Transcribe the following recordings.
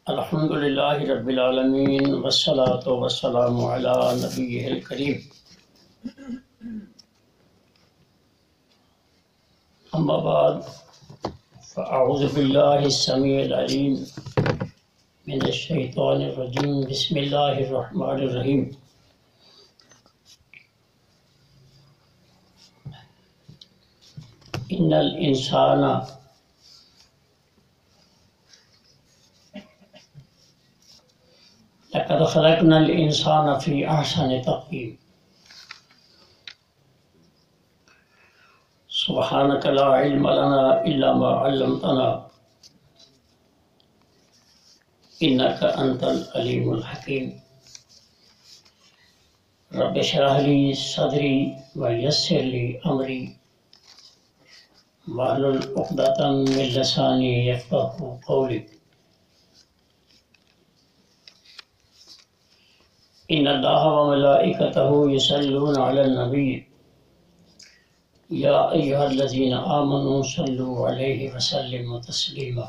الحمدللہ رب العالمین والصلاة والسلام علی نبیہ الکریم، اما بعد فاعوذ باللہ السمیع العلیم من الشیطان الرجیم، بسم اللہ الرحمن الرحیم۔ ان الانسان لقد خلقنا الانسان فی احسن تقویم، سبحانک لا علم لنا الا ما علمتنا انک انت العلیم الحکیم۔ رب اشرح لی صدری ویسر لی امری واحلل عقدۃ من لسانی یفقہوا قولی۔ ان اللہ وملائکتہ یصلون علی النبی یا ایھا الذین آمنوا صلوا علیہ وسلموا تسلیما۔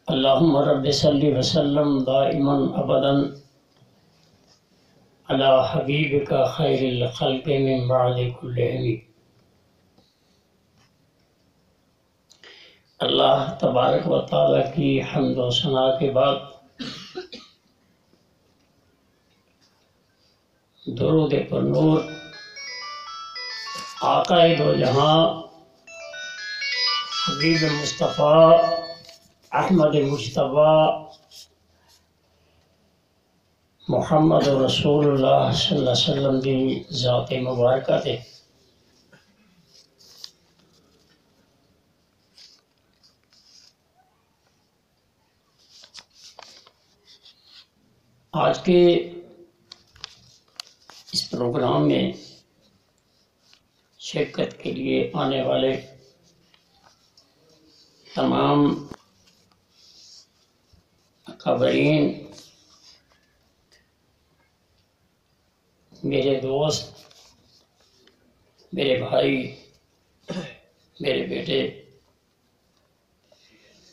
اللہم رب صل وسلم دائما ابدا علی حبیبک خیر الخلق من بعد کلہم۔ اللہ تبارک و تعالیٰ کی حمد و ثنا کے بعد درود پر نور آقا دو جہاں حبیب مصطفیٰ احمد مجتبیٰ محمد رسول اللہ صلی اللہ علیہ وسلم دی ذات مبارکہ تے آج کے اس پروگرام میں شرکت کے لیے آنے والے تمام اکابرین، میرے دوست، میرے بھائی، میرے بیٹے،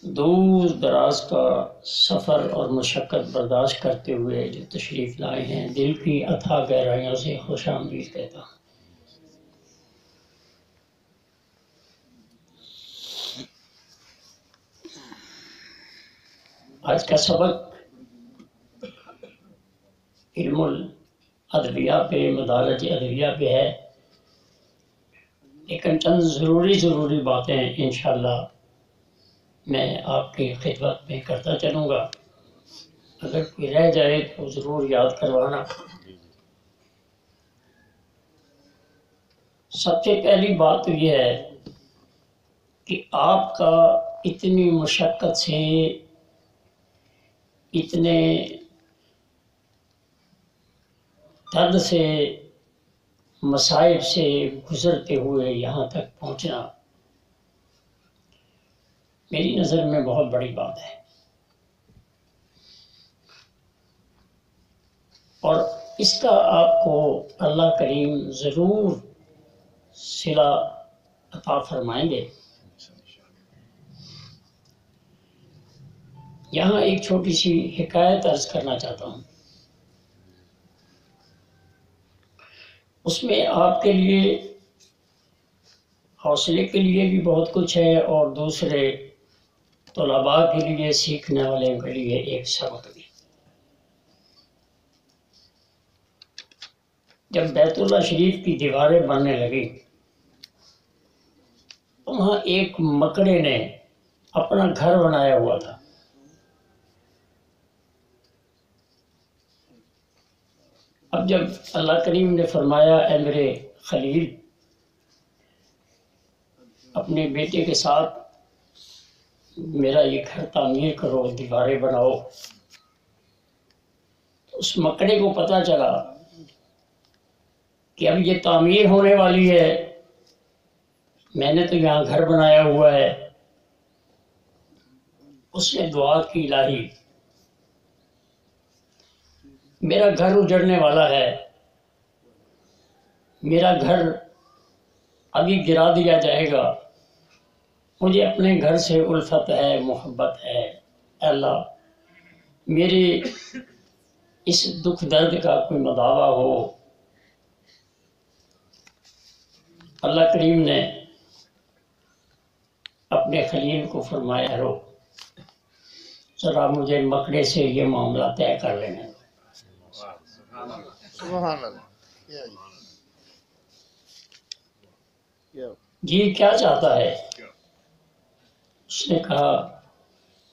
دور دراز کا سفر اور مشقت برداشت کرتے ہوئے جو تشریف لائے ہیں، دل کی اتھا گہرائیوں سے خوش آمدید کہتا ہوں۔ آج کا سبق علم الادویہ پہ، مدارج ادویہ پہ ہے، لیکن چند ضروری باتیں انشاءاللہ میں آپ کی خدمت میں کرتا چلوں گا، اگر کوئی رہ جائے تو ضرور یاد کروانا۔ سب سے پہلی بات تو یہ ہے کہ آپ کا اتنی مشقت سے، اتنے درد سے، مصائب سے گزرتے ہوئے یہاں تک پہنچنا میری نظر میں بہت بڑی بات ہے، اور اس کا آپ کو اللہ کریم ضرور صلہ عطا فرمائیں گے۔ یہاں ایک چھوٹی سی حکایت عرض کرنا چاہتا ہوں، اس میں آپ کے لیے حوصلے کے لیے بھی بہت کچھ ہے، اور دوسرے طلباء کے لیے، سیکھنے والے کے لیے ایک سبق بھی۔ جب بیت اللہ شریف کی دیواریں بننے لگی تو وہاں ایک مکڑے نے اپنا گھر بنایا ہوا تھا۔ اب جب اللہ کریم نے فرمایا، اے میرے خلیل، اپنے بیٹے کے ساتھ میرا یہ گھر تعمیر کرو، دیواریں بناؤ، اس مکڑے کو پتہ چلا کہ اب یہ تعمیر ہونے والی ہے، میں نے تو یہاں گھر بنایا ہوا ہے۔ اس نے دعا کی، الہی میرا گھر اجڑنے والا ہے، میرا گھر ابھی گرا دیا جائے گا، مجھے اپنے گھر سے الفت ہے، محبت ہے، اے اللہ میرے اس دکھ درد کا کوئی مداوع ہو۔ اللہ کریم نے اپنے خلیل کو فرمایا، رو ذرا مجھے مکڑے سے یہ معاملہ طے کر لینے دو۔ سبحان اللہ۔ جی کیا چاہتا ہے؟ اس نے کہا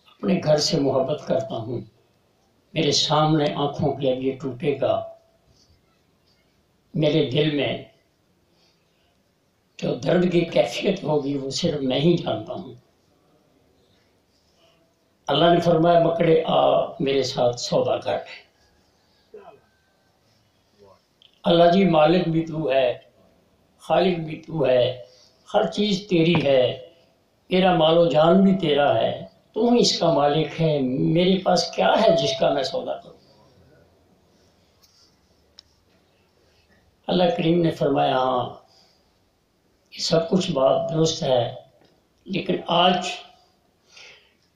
اپنے گھر سے محبت کرتا ہوں، میرے سامنے آنکھوں کے اب یہ ٹوٹے گا، میرے دل میں جو درد کی کیفیت ہوگی وہ صرف میں ہی جانتا ہوں۔ اللہ نے فرمایا مکڑے آ میرے ساتھ سودا کر۔ اللہ جی مالک بھی تو ہے، خالق بھی تو ہے، ہر چیز تیری ہے، میرا مال و جان بھی تیرا ہے، تو ہی اس کا مالک ہے، میرے پاس کیا ہے جس کا میں سودا کروں؟ اللہ کریم نے فرمایا ہاں یہ سب کچھ بات درست ہے، لیکن آج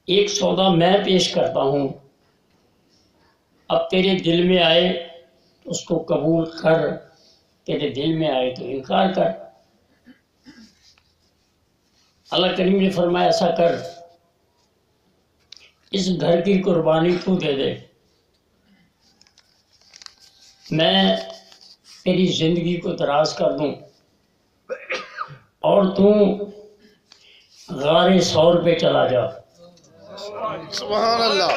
ایک سودا میں پیش کرتا ہوں، اب تیرے دل میں آئے تو اس کو قبول کر، تیرے دل میں آئے تو انکار کر۔ اللہ کریم نے فرمایا ایسا کر، اس گھر کی قربانی تو دے دے، میں تیری زندگی کو دراز کر دوں اور تو غار ثور پہ چلا جا۔ سبحان اللہ۔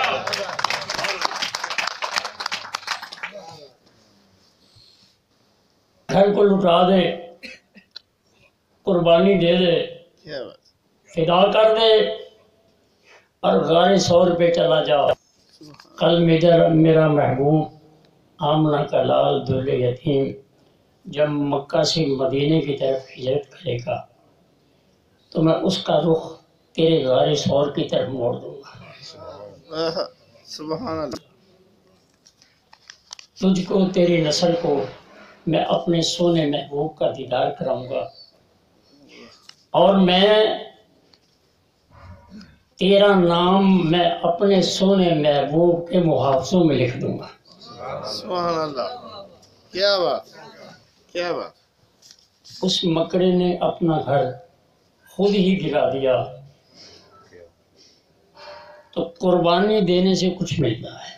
گھر کو لٹا دے، قربانی دے دے، کیا بات۔ فدا کر دے اور غار ثور پہ چلا جا۔ کل میرا محبوب آمنہ کا لال دل یتیم جب مکہ سے مدینے کی طرف ہجرت کرے گا تو میں اس کا رخ تیرے غار ثور کی طرف موڑ دوں گا۔ سبحان اللہ۔ تجھ کو تیری نسل کو میں اپنے سونے محبوب کا دیدار کراؤں گا اور میں تیرا نام میں اپنے سونے محبوب کے محافظوں میں لکھ دوں گا۔ سبحان اللہ۔ کیا بات، کیا بات۔ اس مکڑے نے اپنا گھر خود ہی گرا دیا تو قربانی دینے سے کچھ ملتا ہے۔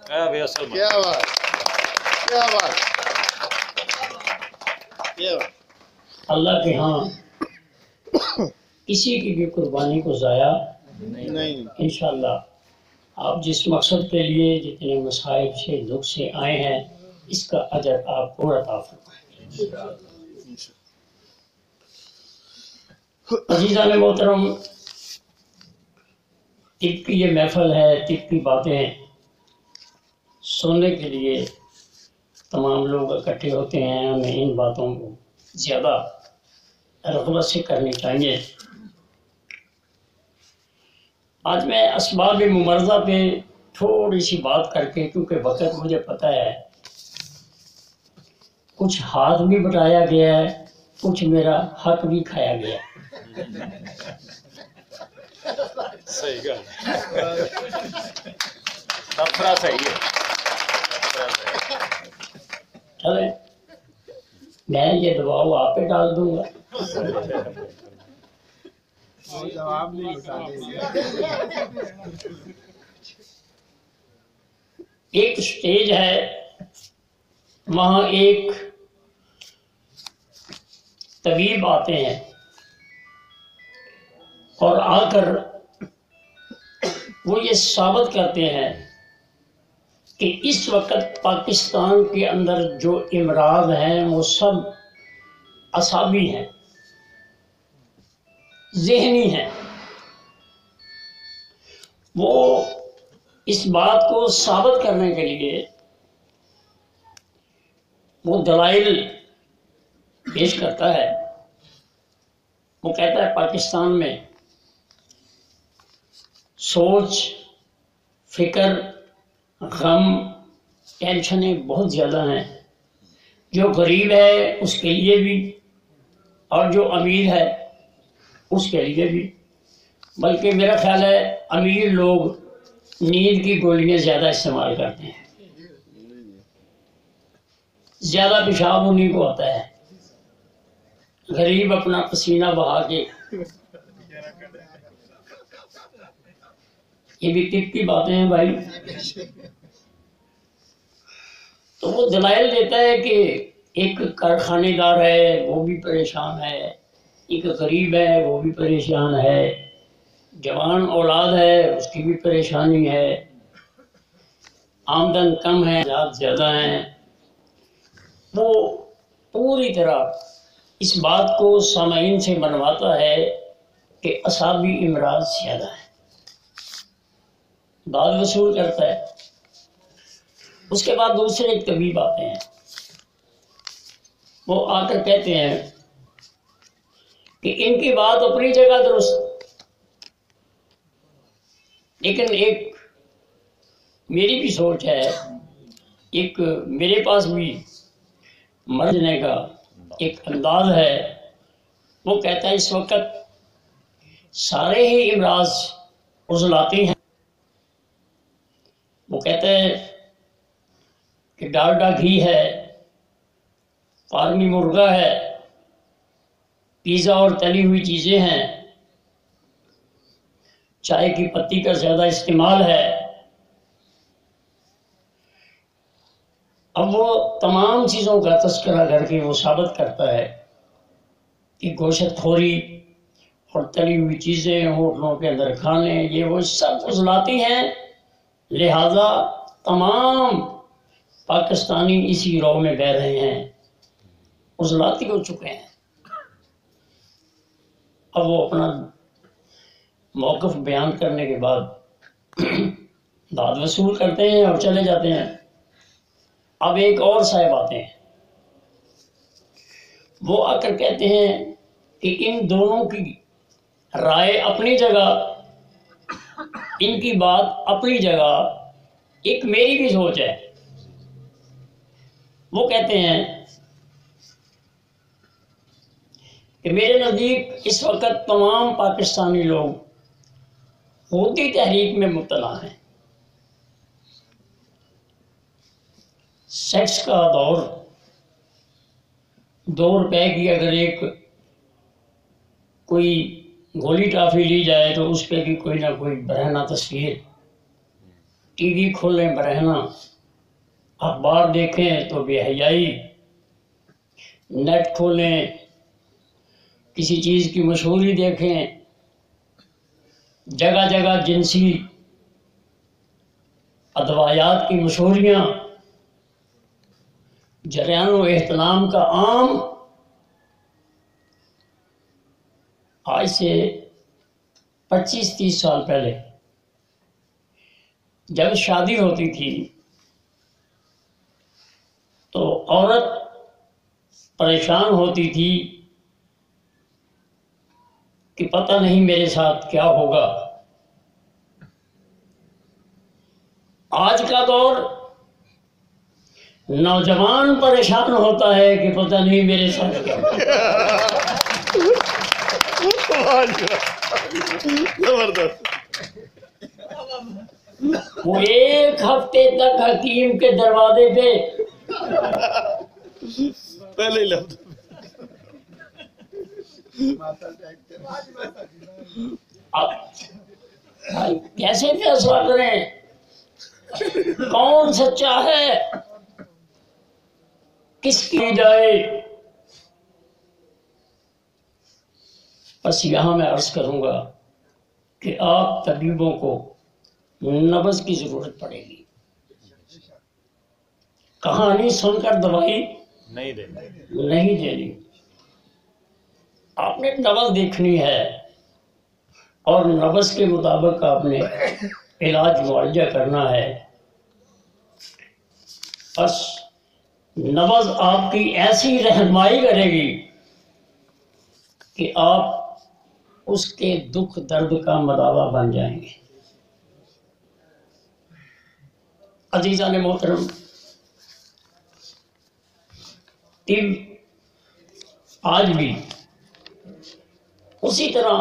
کیا بات، کیا بات، کیا بات۔ اللہ کے ہاں کسی کی بھی قربانی کو ضائع نہیں۔ انشاءاللہ آپ جس مقصد کے لیے جتنے مصائب سے دکھ سے آئے ہیں اس کا اجر آپ کو عطا فرمائیں۔ عزیزان محترم، طب کی یہ محفل ہے، طب کی باتیں سننے کے لیے تمام لوگ اکٹھے ہوتے ہیں، ہمیں ان باتوں کو زیادہ رغبت سے کرنی چاہیے۔ آج میں اسباب ممرضہ پہ تھوڑی سی بات کر کے، کیونکہ وقت مجھے پتہ ہے، کچھ ہاتھ بھی بٹایا گیا ہے، کچھ میرا حق بھی کھایا گیا ہے۔ صحیح گل تبصرہ صحیح ہے۔ چلیں میں یہ دباؤ آپ پہ ڈال دوں گا۔ ایک سٹیج ہے، وہاں ایک طبیب آتے ہیں اور آ کر وہ یہ ثابت کرتے ہیں کہ اس وقت پاکستان کے اندر جو امراض ہیں وہ سب اعصابی ہیں، ذہنی ہیں۔ وہ اس بات کو ثابت کرنے کے لیے وہ دلائل پیش کرتا ہے. وہ کہتا ہے پاکستان میں سوچ، فکر، غم، ٹینشنیں بہت زیادہ ہیں. جو غریب ہے اس کے لیے بھی اور جو امیر ہے اس کے لیے بھی. بلکہ میرا خیال ہے امیر لوگ نیند کی گولیاں زیادہ استعمال کرتے ہیں. زیادہ پیشاب انہیں کو آتا ہے. غریب اپنا پسینہ بہا کے، یہ بھی طب کی باتیں ہیں بھائی. تو وہ دلائل دیتا ہے کہ ایک کارخانے دار ہے وہ بھی پریشان ہے، ایک غریب ہے وہ بھی پریشان ہے، جوان اولاد ہے اس کی بھی پریشانی ہے، آمدن کم ہے، زیادہ ہیں. وہ پوری طرح اس بات کو سامعین سے منواتا ہے کہ اعصابی امراض زیادہ ہے، داد وصول کرتا ہے. اس کے بعد دوسرے ایک طبیب آتے ہیں. وہ آ کر کہتے ہیں کہ ان کی بات اپنی جگہ درست، لیکن ایک میری بھی سوچ ہے، ایک میرے پاس بھی مرنے کا ایک انداز ہے. وہ کہتا ہے اس وقت سارے ہی امراض عضلاتی ہیں. وہ کہتا ہے کہ ڈالڈا گھی ہے، فارمی مرغا ہے، پیزا اور تلی ہوئی چیزیں ہیں، چائے کی پتی کا زیادہ استعمال ہے. اب وہ تمام چیزوں کا تذکرہ کر کے وہ ثابت کرتا ہے کہ گوشت خوری اور تلی ہوئی چیزیں ہوٹلوں کے اندر کھانے یہ وہ سب عضلاتی ہیں. لہذا تمام پاکستانی اسی رو میں بہ رہے ہیں، عضلاتی ہو چکے ہیں. اب وہ اپنا موقف بیان کرنے کے بعد داد وصول کرتے ہیں اور چلے جاتے ہیں. اب ایک اور صاحب آتے ہیں. وہ آ کر کہتے ہیں کہ ان دونوں کی رائے اپنی جگہ، ان کی بات اپنی جگہ، ایک میری بھی سوچ ہے. وہ کہتے ہیں کہ میرے نزدیک اس وقت تمام پاکستانی لوگ حوثی تحریک میں مبتلا ہیں. سیکس کا دور، 2 روپے کی اگر ایک کوئی گولی ٹافی لی جائے تو اس پہ بھی کوئی نہ کوئی برہنہ تصویر. ٹی وی کھولیں برہنہ، اخبار دیکھیں تو بے حیائی، نیٹ کھولیں کسی چیز کی مشہوری دیکھیں، جگہ جگہ جنسی ادویات کی مشہوریاں، جریان و اہتمام کا عام. آج سے 25-30 سال پہلے جب شادی ہوتی تھی تو عورت پریشان ہوتی تھی کہ پتہ نہیں میرے ساتھ کیا ہوگا. آج کا دور نوجوان پریشان ہوتا ہے کہ پتہ نہیں میرے ساتھ کیا ہوگا. زبردست. وہ 1 ہفتے تک حکیم کے دروازے پہ پہلے ہی لفظ اب کیسے فیصلہ کریں کون سچا ہے، کس کی جائے. بس یہاں میں عرض کروں گا کہ آپ طبیبوں کو نبض کی ضرورت پڑے گی. کہانی سن کر دوائی نہیں دینی. آپ نے نبض دیکھنی ہے اور نبض کے مطابق آپ نے علاج معالجہ کرنا ہے. بس نبض آپ کی ایسی رہنمائی کرے گی کہ آپ اس کے دکھ درد کا مداوا بن جائیں گے۔ عزیزان محترم، طب آج بھی اسی طرح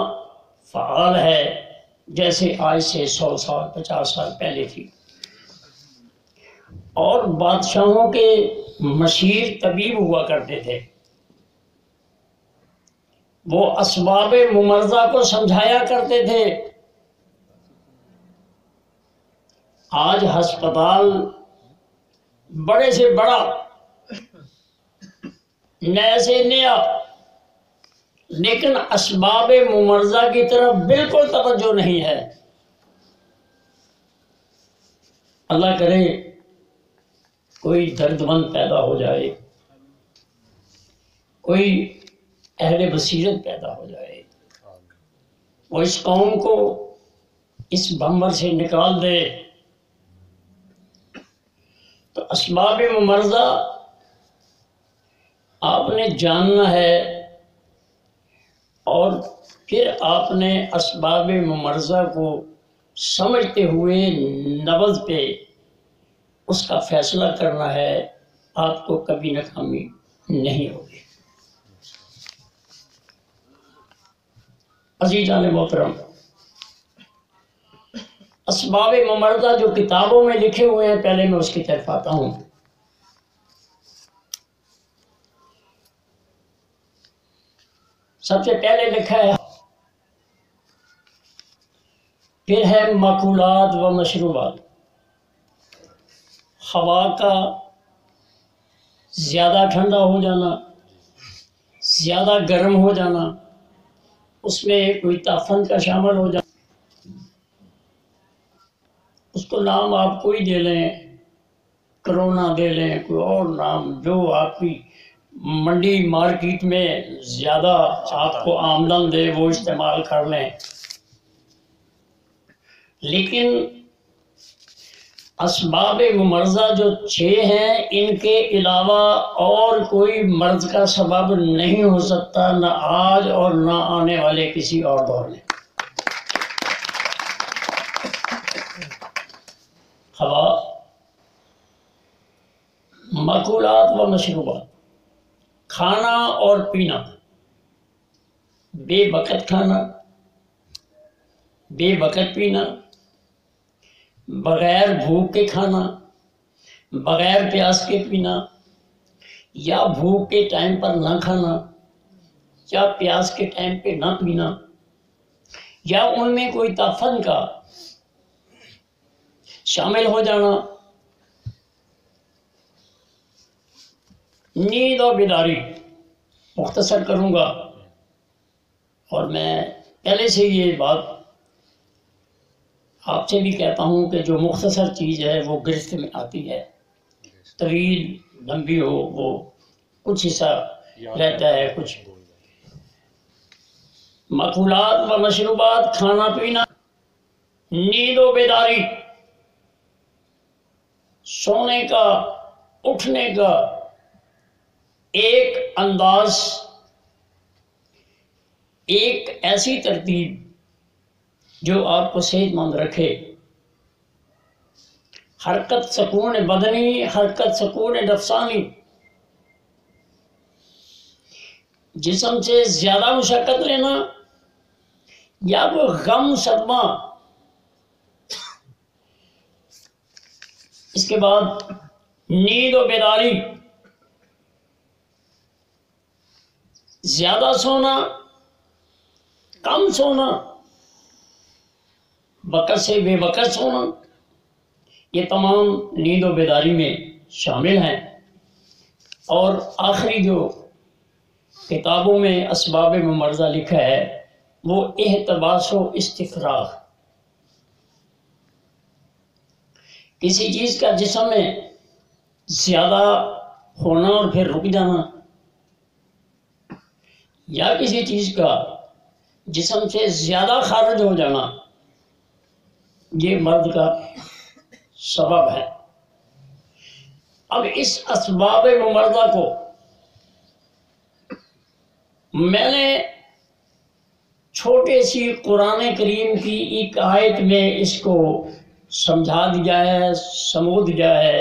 فعال ہے جیسے آج سے 100 سال 50 سال پہلے تھی، اور بادشاہوں کے مشیر طبیب ہوا کرتے تھے، وہ اسباب ممرضہ کو سمجھایا کرتے تھے۔ آج ہسپتال بڑے سے بڑا، نئے سے نیا، لیکن اسباب ممرضہ کی طرف بالکل توجہ نہیں ہے۔ اللہ کرے کوئی درد مند پیدا ہو جائے، کوئی اہل بصیرت پیدا ہو جائے، وہ اس قوم کو اس بھنور سے نکال دے۔ تو اسباب ممرضہ آپ نے جاننا ہے، اور پھر آپ نے اسباب ممرضہ کو سمجھتے ہوئے نبض پہ اس کا فیصلہ کرنا ہے، آپ کو کبھی ناکامی نہیں ہوگی۔ عزیزان محترم، اسباب ممرضہ جو کتابوں میں لکھے ہوئے ہیں، پہلے میں اس کی طرف آتا ہوں۔ سب سے پہلے لکھا ہے، پھر ہے مأکولات و مشروبات۔ ہوا کا زیادہ ٹھنڈا ہو جانا، زیادہ گرم ہو جانا، اس میں کوئی تعفن کا شامل ہو جانا، اس کو نام آپ کوئی دے لیں، کرونا دے لیں، کوئی اور نام جو آپ کی منڈی مارکیٹ میں زیادہ آپ کو آمدن دے وہ استعمال کر لیں، لیکن اسباب ممرضہ جو 6 ہیں، ان کے علاوہ اور کوئی مرض کا سبب نہیں ہو سکتا، نہ آج اور نہ آنے والے کسی اور دور میں۔ ہوا، مأکولات و مشروبات، کھانا اور پینا، بے وقت کھانا، بے وقت پینا، بغیر بھوک کے کھانا، بغیر پیاس کے پینا، یا بھوک کے ٹائم پر نہ کھانا، یا پیاس کے ٹائم پہ نہ پینا، یا ان میں کوئی تعفن کا شامل ہو جانا۔ نیند اور بیداری مختصر کروں گا، اور میں پہلے سے یہ بات آپ سے بھی کہتا ہوں کہ جو مختصر چیز ہے وہ گرفت میں آتی ہے، طویل لمبی ہو وہ کچھ حصہ رہتا ہے، کچھ۔ مأکولات و مشروبات، کھانا پینا، نیند و بیداری، سونے کا، اٹھنے کا ایک انداز، ایک ایسی ترتیب جو آپ کو صحت مند رکھے۔ حرکت سکون بدنی، حرکت سکون نفسانی۔ جسم سے زیادہ مشقت لینا یا وہ غم صدمہ۔ اس کے بعد نیند و بیداری، زیادہ سونا، کم سونا، وقت سے بے وقت سونا، یہ تمام نیند و بیداری میں شامل ہیں۔ اور آخری جو کتابوں میں اسباب ممرضہ لکھا ہے وہ احتباس و استفراغ۔ کسی چیز کا جسم میں زیادہ ہونا اور پھر رک جانا، یا کسی چیز کا جسم سے زیادہ خارج ہو جانا، یہ مرض کا سبب ہے۔ اب اس اسباب ممرضہ کو میں نے چھوٹے سی قرآن کریم کی ایک آیت میں اس کو سمجھا دیا ہے، سمو دیا ہے۔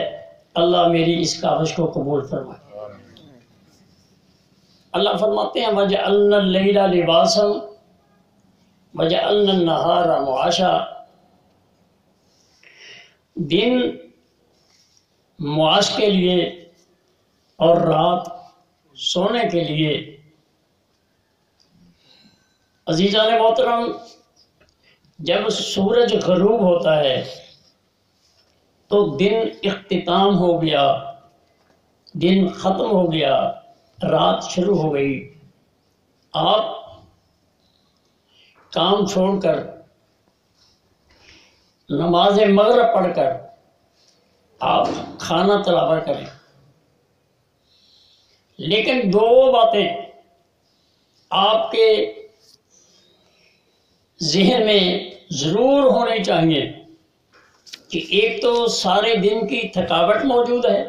اللہ میری اس کاوش کو قبول فرمائے۔ اللہ فرماتے ہیں وَجَعَلْنَا اللَّيْلَ لِبَاسًا وَجَعَلْنَا النَّهَارَ مُعَاشًا، دن معاش کے لیے اور رات سونے کے لیے۔ عزیزان محترم، جب سورج غروب ہوتا ہے تو دن اختتام ہو گیا، دن ختم ہو گیا، رات شروع ہو گئی۔ آپ کام چھوڑ کر نماز مغرب پڑھ کر آپ کھانا تناور کریں، لیکن دو باتیں آپ کے ذہن میں ضرور ہونی چاہیے کہ ایک تو سارے دن کی تھکاوٹ موجود ہے،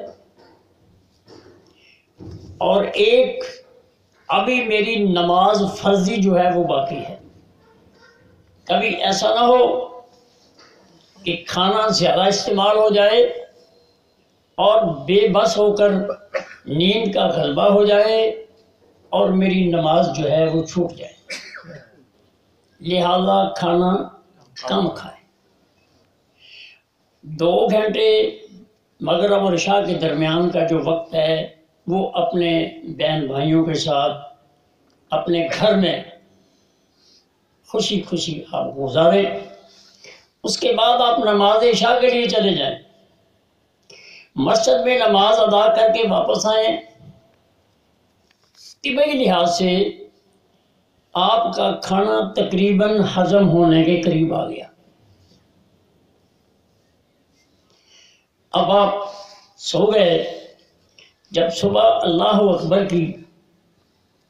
اور ایک ابھی میری نماز فرضی جو ہے وہ باقی ہے۔ کبھی ایسا نہ ہو کہ کھانا زیادہ استعمال ہو جائے اور بے بس ہو کر نیند کا غلبہ ہو جائے اور میری نماز جو ہے وہ چھوٹ جائے۔ لہذا کھانا کم کھائیں۔ 2 گھنٹے مغرب اور عشاء کے درمیان کا جو وقت ہے وہ اپنے بہن بھائیوں کے ساتھ اپنے گھر میں خوشی خوشی آپ گزاریں۔ اس کے بعد آپ نماز عشاء کے لیے چلے جائیں، مسجد میں نماز ادا کر کے واپس آئیں۔ طبعی لحاظ سے آپ کا کھانا تقریباً ہضم ہونے کے قریب آ گیا۔ اب آپ سو گئے، جب صبح اللہ اکبر کی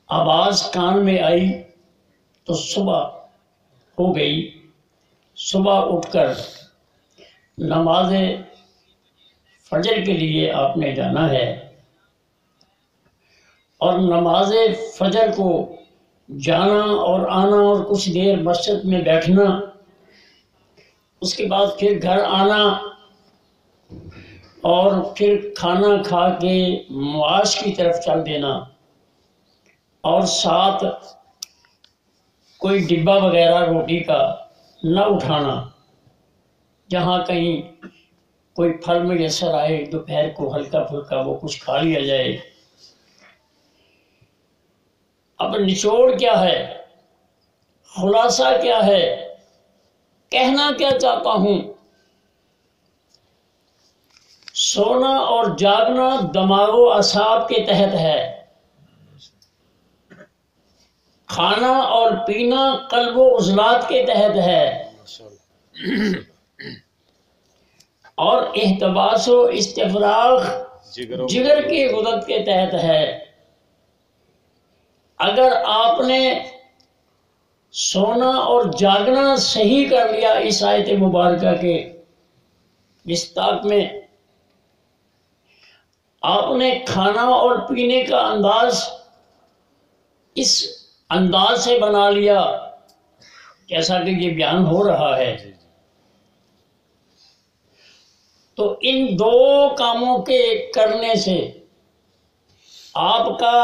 آواز کان میں آئی تو صبح ہو گئی۔ صبح اٹھ کر نماز فجر کے لیے آپ نے جانا ہے، اور نماز فجر کو جانا اور آنا اور کچھ دیر مسجد میں بیٹھنا، اس کے بعد پھر گھر آنا اور پھر کھانا کھا کے معاش کی طرف چل دینا، اور ساتھ کوئی ڈبہ وغیرہ روٹی کا نہ اٹھانا، جہاں کہیں کوئی پھل میسر آئے دوپہر کو ہلکا پھلکا وہ کچھ کھا لیا جائے۔ اب نچوڑ کیا ہے، خلاصہ کیا ہے، کہنا کیا چاہتا ہوں؟ سونا اور جاگنا دماغ و اعصاب کے تحت ہے، کھانا اور پینا قلب و عضلات کے تحت ہے، اور احتباس و استفراغ جگر کی غدد کے تحت ہے۔ اگر آپ نے سونا اور جاگنا صحیح کر لیا اس آیت مبارکہ کے مصداق میں، آپ نے کھانا اور پینے کا انداز اس انداز سے بنا لیا جیسا کہ یہ بیان ہو رہا ہے، تو ان دو کاموں کے کرنے سے آپ کا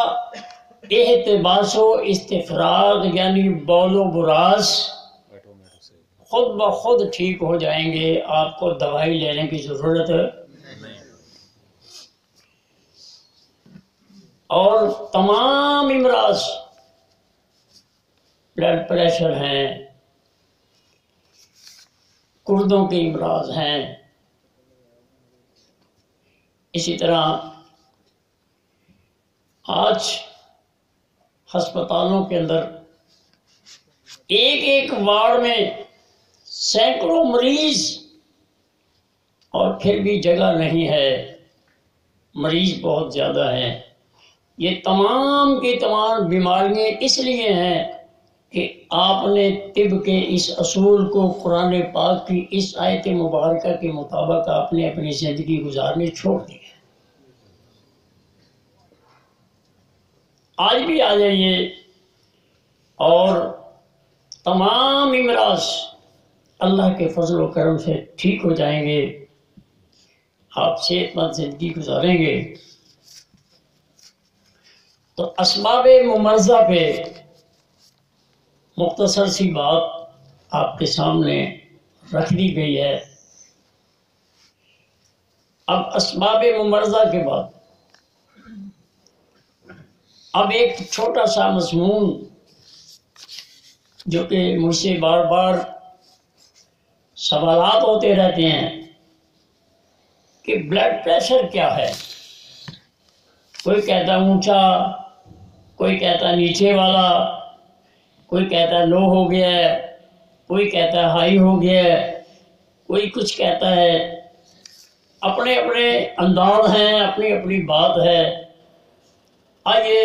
احتباس و استفراغ یعنی بول و براز خود بخود ٹھیک ہو جائیں گے، آپ کو دوائی لینے کی ضرورت اور تمام امراض، بلڈ پریشر ہیں، گردوں کے امراض ہیں، اسی طرح آج ہسپتالوں کے اندر ایک ایک وارڈ میں سینکڑوں مریض، اور پھر بھی جگہ نہیں ہے، مریض بہت زیادہ ہیں۔ یہ تمام کی تمام بیماریاں اس لیے ہیں کہ آپ نے طب کے اس اصول کو قرآن پاک کی اس آیت مبارکہ کے مطابق آپ نے اپنی زندگی گزارنی چھوڑ دی ہے۔ آج بھی آ جائیے اور تمام امراض اللہ کے فضل و کرم سے ٹھیک ہو جائیں گے، آپ صحت مند زندگی گزاریں گے۔ تو اسباب ممرضہ پہ مختصر سی بات آپ کے سامنے رکھ دی گئی ہے۔ اب اسباب ممرضہ کے بعد اب ایک چھوٹا سا مضمون جو کہ مجھ سے بار بار سوالات ہوتے رہتے ہیں کہ بلڈ پریشر کیا ہے؟ کوئی کہتا اونچا، کوئی کہتا نیچے والا، کوئی کہتا لو ہو گیا ہے، کوئی کہتا ہائی ہو گیا ہے، کوئی کچھ کہتا ہے، اپنے اپنے انداز ہیں، اپنی اپنی بات ہے۔ آئیے،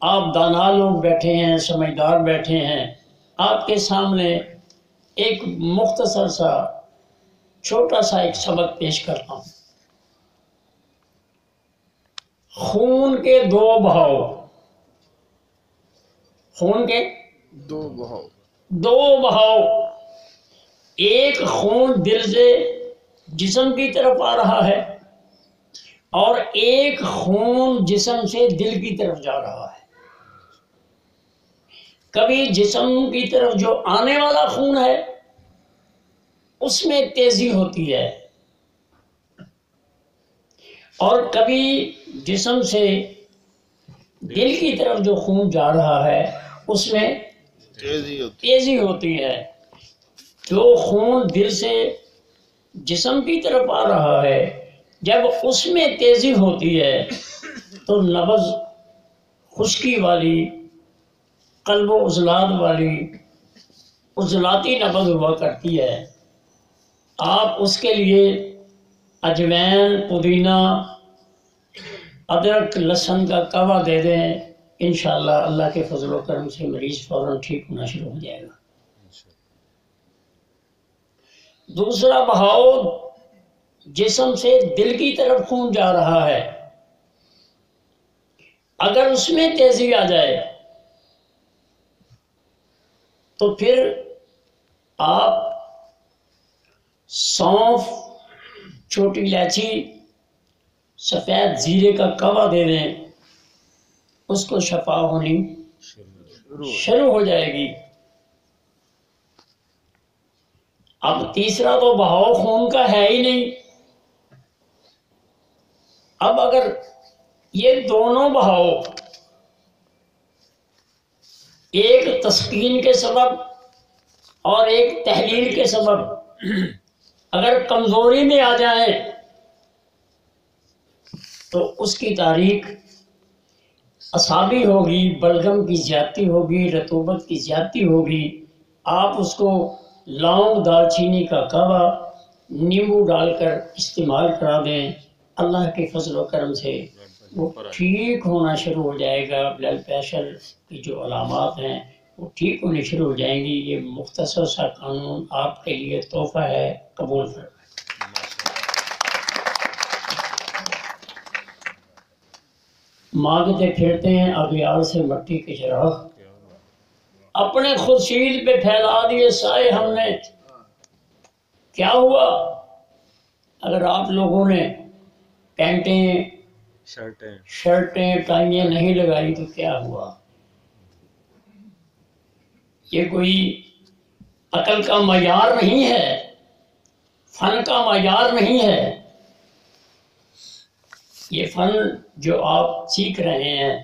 آپ دانا لوگ بیٹھے ہیں، سمجھدار بیٹھے ہیں، آپ کے سامنے ایک مختصر سا چھوٹا سا ایک سبق پیش کرتا ہوں۔ خون کے دو بہاؤ، خون کے دو بہاؤ، دو بہاؤ، ایک خون دل سے جسم کی طرف آ رہا ہے اور ایک خون جسم سے دل کی طرف جا رہا ہے۔ کبھی جسم کی طرف جو آنے والا خون ہے اس میں تیزی ہوتی ہے، اور کبھی جسم سے دل کی طرف جو خون جا رہا ہے اس میں تیزی ہوتی ہے۔ جو خون دل سے جسم کی طرف آ رہا ہے جب اس میں تیزی ہوتی ہے تو نبض خشکی والی، قلب و عضلات والی، عضلاتی نبض ہوا کرتی ہے۔ آپ اس کے لیے اجوین، پودینہ، ادرک، لہسن کا قہوہ دے دیں، انشاءاللہ اللہ کے فضل و کرم سے مریض فوراً ٹھیک ہونا شروع ہو جائے گا۔ دوسرا بہاؤ، جسم سے دل کی طرف خون جا رہا ہے، اگر اس میں تیزی آ جائے تو پھر آپ سونف، چھوٹی الائچی، سفید زیرے کا قہوہ دے دیں، اس کو شفا ہونی شروع ہو جائے گی۔ اب تیسرا تو بہاؤ خون کا ہے ہی نہیں۔ اب اگر یہ دونوں بہاؤ ایک تسکین کے سبب اور ایک تحلیل کے سبب اگر کمزوری میں آ جائیں تو اس کی تاریخ اعصابی ہوگی، بلغم کی زیادتی ہوگی، رطوبت کی زیادتی ہوگی۔ آپ اس کو لونگ، دال چینی کا قہوہ نیمبو ڈال کر استعمال کرا دیں، اللہ کے فضل و کرم سے وہ ٹھیک ہونا شروع ہو جائے گا۔ بلڈ پریشر کی جو علامات ہیں وہ ٹھیک ہونی شروع ہو جائیں گی۔ یہ مختصر سا قانون آپ کے لیے تحفہ ہے، قبول فرمائیں۔ مانگتے پھرتے ہیں اغیار سے مٹی کے چراغ، اپنے خورشید پہ پھیلا دیے سائے ہم نے، کیا ہوا؟ اگر آپ لوگوں نے پینٹیں، شرٹیں، ٹائیاں نہیں لگائی تو کیا ہوا؟ یہ کوئی عقل کا معیار نہیں ہے، فن کا معیار نہیں ہے۔ یہ فن جو آپ سیکھ رہے ہیں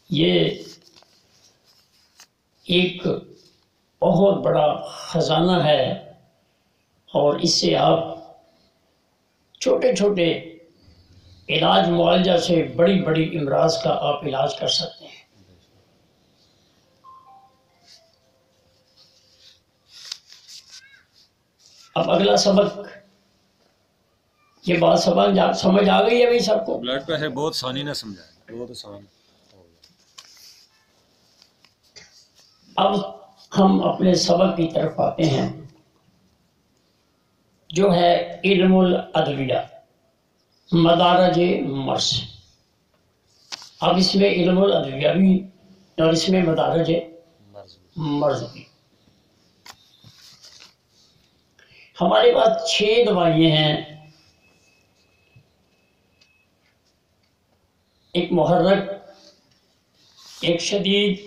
یہ ایک بہت بڑا خزانہ ہے، اور اس سے آپ چھوٹے چھوٹے علاج معالجہ سے بڑی بڑی امراض کا آپ علاج کر سکتے ہیں۔ اب اگلا سبق، یہ بات سمجھ آ گئی ہے ابھی سب کو؟ بلڈ پریشر بہت آسانی نہ سمجھا ہے، بہت آسان۔ اب ہم اپنے سبق کی طرف آتے ہیں جو ہے علم الادویہ، مدارج مرض۔ اب اس میں علم الادویہ بھی اور اس میں مدارج مرض بھی. ہمارے پاس 6 دوائیں ہیں. ایک محرک، ایک شدید،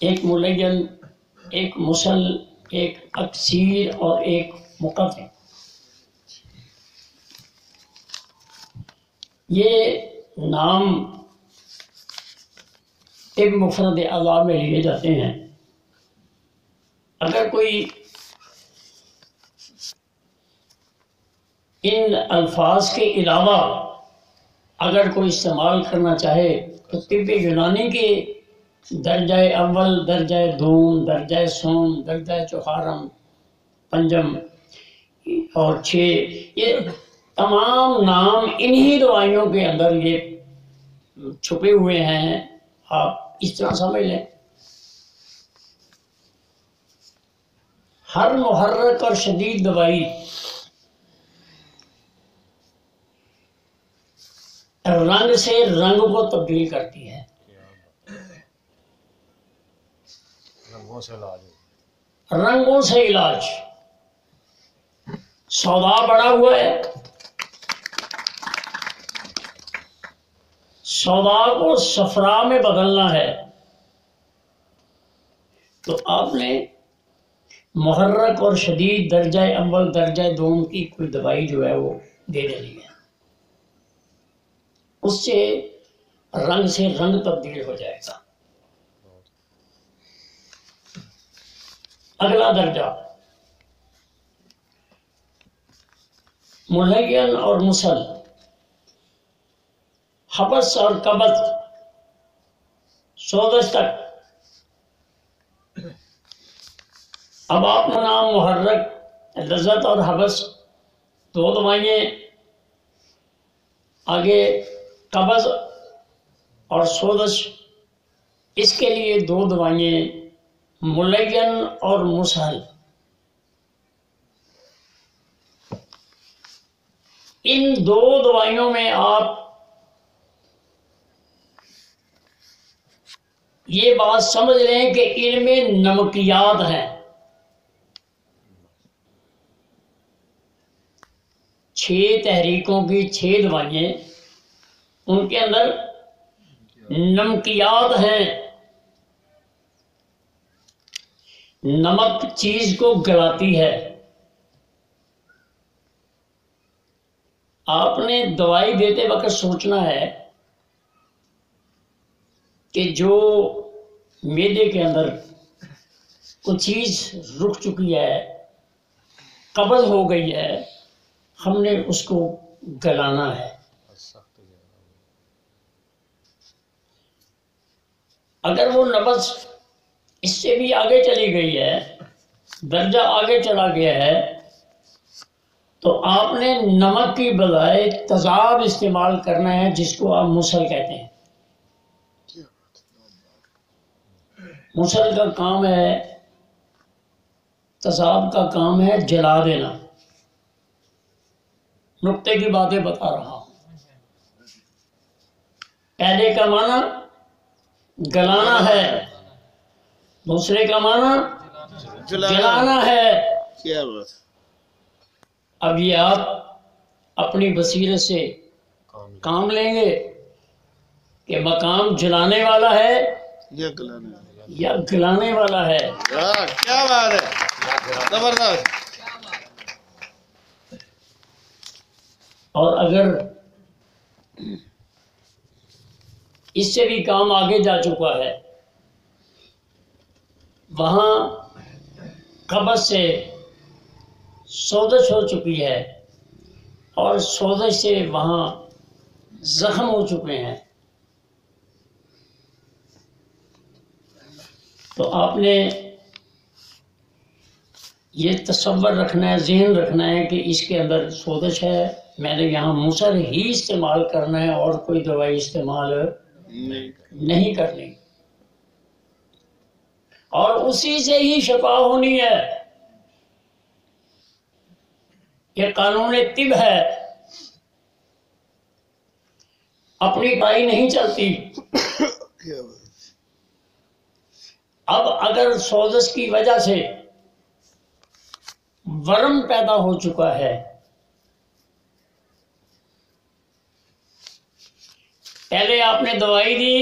ایک ملین، ایک مسل، ایک اکسیر اور ایک مقفع. یہ نام طب مفرد اعضاء میں لیے جاتے ہیں. اگر کوئی ان الفاظ کے علاوہ اگر کوئی استعمال کرنا چاہے تو طب یونانی کے درجہ اول، درجہ دوم، درجہ سوم، درجہ چہارم، پنجم اور 6، یہ تمام نام انہی دوائیوں کے اندر یہ چھپے ہوئے ہیں. آپ اس طرح سمجھ لیں. ہر محرک اور شدید دوائی رنگ سے رنگ کو تبدیل کرتی ہے. رنگوں سے علاج رنگوں سے علاج. سودا بڑا ہوا ہے، سودا کو صفرا میں بدلنا ہے تو آپ نے محرک اور شدید درجہ اول، درجہ دوم کی کوئی دوائی جو ہے وہ دے دینی ہے. اس سے رنگ تبدیل ہو جائے گا. اگلا درجہ ملین اور مسل، حبس اور قبض، سوزش تک. اب آپ کا نام محرک، لذت اور حبس 2 دوائیں، آگے قبض اور سوزش اس کے لیے 2 دوائیں، ملین اور مسہل. ان 2 دوائیوں میں آپ یہ بات سمجھ لیں کہ ان میں نمکیات ہیں. 6 تحریکوں کی 6 دوائیں، ان کے اندر نمکیات ہیں. نمک چیز کو گلاتی ہے. آپ نے دوائی دیتے وقت سوچنا ہے کہ جو معدے کے اندر کوئی چیز رک چکی ہے، قبض ہو گئی ہے، ہم نے اس کو گلانا ہے. اگر وہ نبض اس سے بھی آگے چلی گئی ہے، درجہ آگے چلا گیا ہے، تو آپ نے نمک کی بجائے تیزاب استعمال کرنا ہے، جس کو آپ مسل کہتے ہیں. مسل کا کام ہے، تیزاب کا کام ہے جلا دینا. نقطے کی باتیں بتا رہا ہوں. پہلے کا معنی گلانا ہے، دوسرے کا معنی جلانا ہے. کیا بات. اب یہ آپ اپنی بصیرت سے کام لیں گے کہ مقام جلانے والا ہے یہ گلانا یا گلانے والا ہے. کیا بات ہے، زبردست. اور اگر اس سے بھی کام آگے جا چکا ہے، وہاں قبض سے سوزش ہو چکی ہے اور سوزش سے وہاں زخم ہو چکے ہیں، تو آپ نے یہ تصور رکھنا ہے، ذہن رکھنا ہے کہ اس کے اندر سوزش ہے، میں نے یہاں مسل ہی استعمال کرنا ہے اور کوئی دوائی استعمال نہیں کرنی، اور اسی سے ہی شفا ہونی ہے. یہ قانون طب ہے. اپنی ٹائی نہیں چلتی. کیا بات اب اگر سوزش کی وجہ سے ورم پیدا ہو چکا ہے، پہلے آپ نے دوائی دی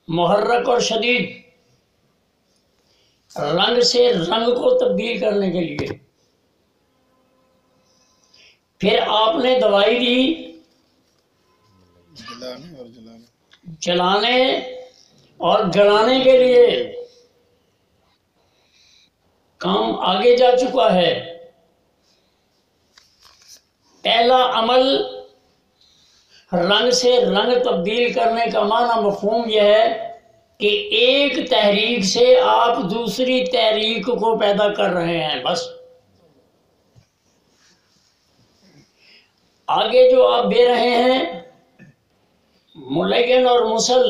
محرک اور شدید رنگ سے رنگ کو تبدیل کرنے کے لیے، پھر آپ نے دوائی دی جلانے اور جلانے. جلانے اور گلانے کے لیے. کام آگے جا چکا ہے. پہلا عمل رنگ سے رنگ تبدیل کرنے کا معنی مفہوم یہ ہے کہ ایک تحریک سے آپ دوسری تحریک کو پیدا کر رہے ہیں. بس آگے جو آپ دے رہے ہیں ملین اور مسل،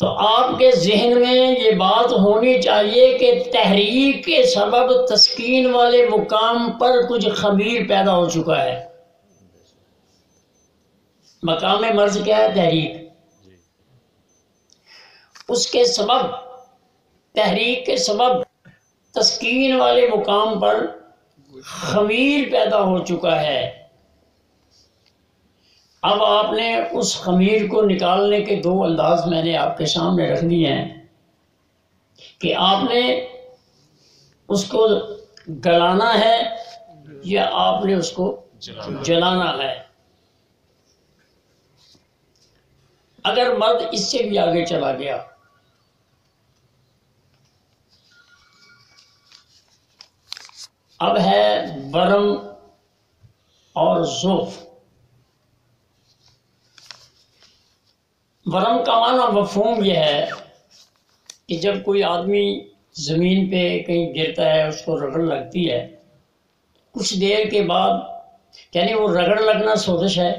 تو آپ کے ذہن میں یہ بات ہونی چاہیے کہ تحریک کے سبب تسکین والے مقام پر کچھ خمیر پیدا ہو چکا ہے. مقام مرض کیا ہے؟ تحریک. اس کے سبب، تحریک کے سبب تسکین والے مقام پر خمیر پیدا ہو چکا ہے. اب آپ نے اس خمیر کو نکالنے کے دو انداز میں نے آپ کے سامنے رکھ دیے ہیں کہ آپ نے اس کو گلانا ہے یا آپ نے اس کو جلانا ہے. اگر مرد اس سے بھی آگے چلا گیا، اب ہے ورم اور زوف. ورم کا معنی مفہوم یہ ہے کہ جب کوئی آدمی زمین پہ کہیں گرتا ہے، اس کو رگڑ لگتی ہے، کچھ دیر کے بعد، یعنی وہ رگڑ لگنا سوزش ہے،